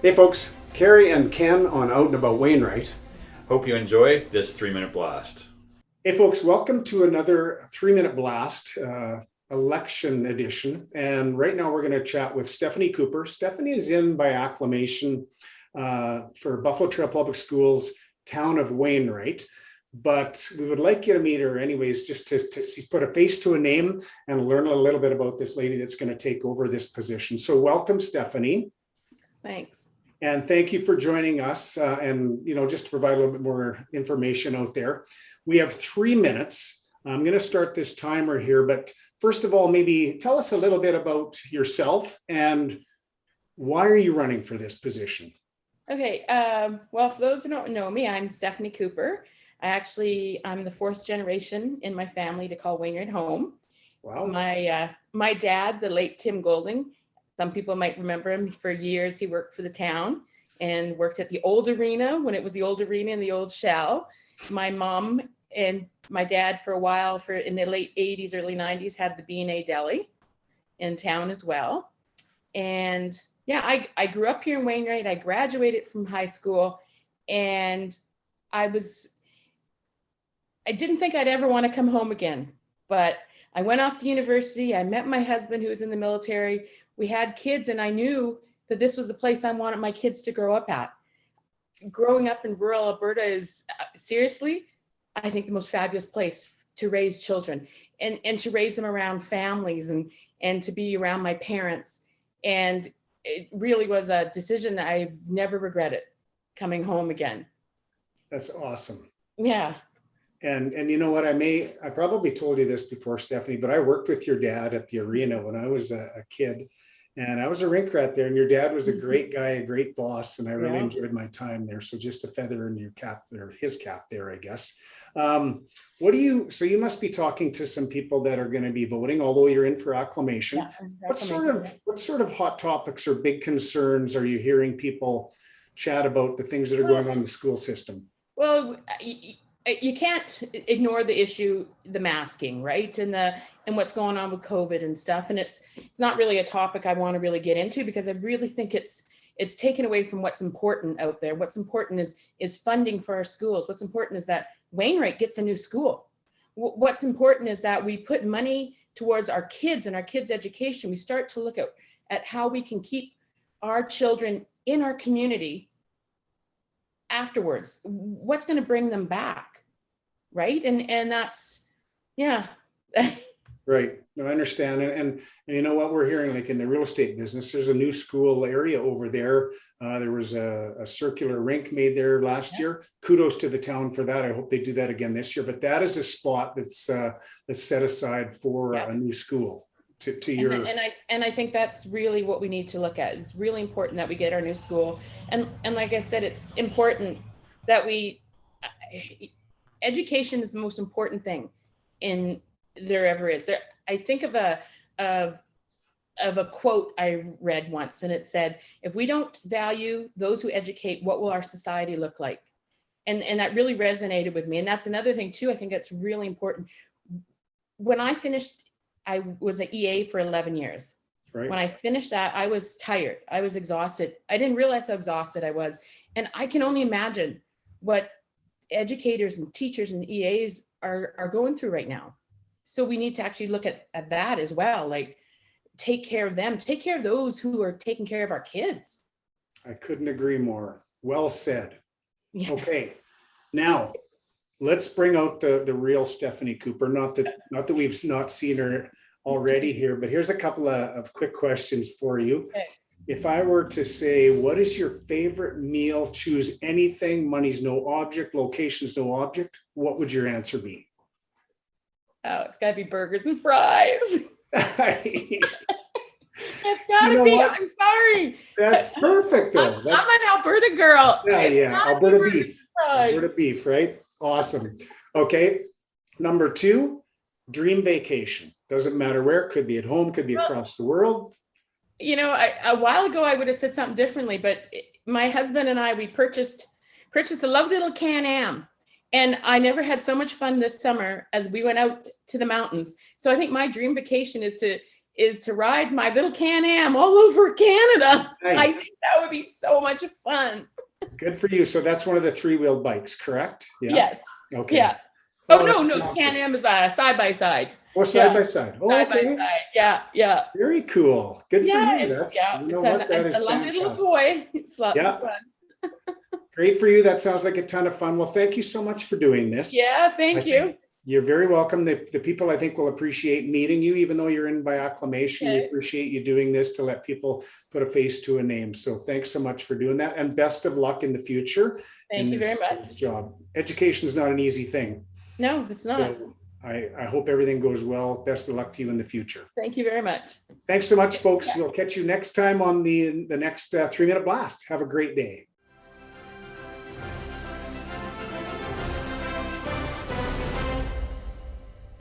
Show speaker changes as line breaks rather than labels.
Hey folks, Carrie and Ken on Out and About Wainwright.
Hope you enjoy this 3-minute blast.
Hey folks, welcome to another 3-minute blast, election edition. And right now we're going to chat with Stephanie Cooper. Stephanie is in by acclamation for Buffalo Trail Public Schools, town of Wainwright. But we would like you to meet her anyways, just to put a face to a name and learn a little bit about this lady that's going to take over this position. So welcome, Stephanie.
Thanks.
And thank you for joining us. Just to provide a little bit more information out there, we have 3 minutes. I'm going to start this timer here, but first of all, maybe tell us a little bit about yourself and why are you running for this position?
Okay. Well, for those who don't know me, I'm Stephanie Cooper. I'm the fourth generation in my family to call Wainwright home.
Wow.
My dad, the late Tim Golding, some people might remember him. For years, he worked for the town and worked at the old arena when it was the old arena and the old shell. My mom and my dad for a while, in the late 80s, early 90s, had the B&A Deli in town as well. And yeah, I grew up here in Wainwright. I graduated from high school and I didn't think I'd ever want to come home again, but I went off to university. I met my husband who was in the military. We had kids and I knew that this was the place I wanted my kids to grow up at. Growing up in rural Alberta is seriously, I think, the most fabulous place to raise children and to raise them around families and to be around my parents. And it really was a decision that I've never regretted, coming home again.
That's awesome.
Yeah.
And you know what, I probably told you this before, Stephanie, but I worked with your dad at the arena when I was a kid, and I was a rink rat there, and your dad was a great guy, a great boss, and I really enjoyed my time there. So just a feather in your cap, or his cap there, I guess. So you must be talking to some people that are going to be voting, although you're in for acclamation.
Yeah,
What sort of hot topics or big concerns are you hearing people chat about, the things that are going on in the school system?
Well, you can't ignore the issue, the masking, right? And what's going on with COVID and stuff. And it's not really a topic I want to really get into, because I really think it's taken away from what's important out there. What's important is funding for our schools. What's important is that Wainwright gets a new school. What's important is that we put money towards our kids and our kids' education. We start to look at how we can keep our children in our community afterwards. What's going to bring them back, right? And that's, yeah.
Right. No, I understand. And you know what we're hearing, like in the real estate business, there's a new school area over there. There was a circular rink made there last year. Kudos to the town for that. I hope they do that again this year. But that is a spot that's set aside for a new school.
And I think that's really what we need to look at. It's really important that we get our new school. And like I said, it's important that education is the most important thing there ever is. I think of a quote I read once, and it said, if we don't value those who educate, what will our society look like? And that really resonated with me. And that's another thing too, I think that's really important. When I finished, I was an EA for 11 years.
Right.
When I finished that, I was tired. I was exhausted. I didn't realize how exhausted I was. And I can only imagine what educators and teachers and EAs are going through right now. So we need to actually look at that as well. Like, take care of them, take care of those who are taking care of our kids.
I couldn't agree more. Well said.
Yeah.
Okay. Now, let's bring out the real Stephanie Cooper. Not that we've not seen her already here, but here's a couple of quick questions for you.
Okay.
If I were to say, what is your favorite meal? Choose anything. Money's no object. Location's no object. What would your answer be?
Oh, it's gotta be burgers and fries.
Nice.
It's gotta be.
What?
I'm sorry.
That's perfect, though.
I'm an Alberta girl.
Yeah. Alberta beef.
Fries.
Alberta beef, right? Awesome. Okay. Number 2, dream vacation. Doesn't matter where. Could be at home. Could be across the world.
You know, a while ago I would have said something differently, but my husband and I, we purchased a lovely little Can-Am. And I never had so much fun this summer as we went out to the mountains. So I think my dream vacation is is to ride my little Can-Am all over Canada. I
Nice.
think that would be so much fun.
Good for you. So that's one of the 3-wheeled bikes, correct? Yeah.
Yes.
Okay.
Yeah. Oh, no,
that's
no,
awesome.
Can-Am is side by side.
Oh, side
Yeah.
by side. Oh,
Side by
okay.
side. Yeah, yeah.
Very cool. Good for
Yeah,
you.
it's
That's,
yeah,
you know
it's
what, that is
a lovely little
fantastic.
toy. It's lots
Yeah.
of fun.
Great for you. That sounds like a ton of fun. Well, thank you so much for doing this.
Yeah,
I
thank
think
you.
You're very welcome. The people I think will appreciate meeting you, even though you're in by acclamation. We
Okay.
appreciate you doing this to let people put a face to a name. So thanks so much for doing that, and best of luck in the future.
Thank
in
you very
this
much.
job. Education is not an easy thing.
No, it's not.
So I hope everything goes well. Best of luck to you in the future.
Thank you very much.
Thanks so much, folks. We'll catch you next time on the next 3-minute blast. Have a great day.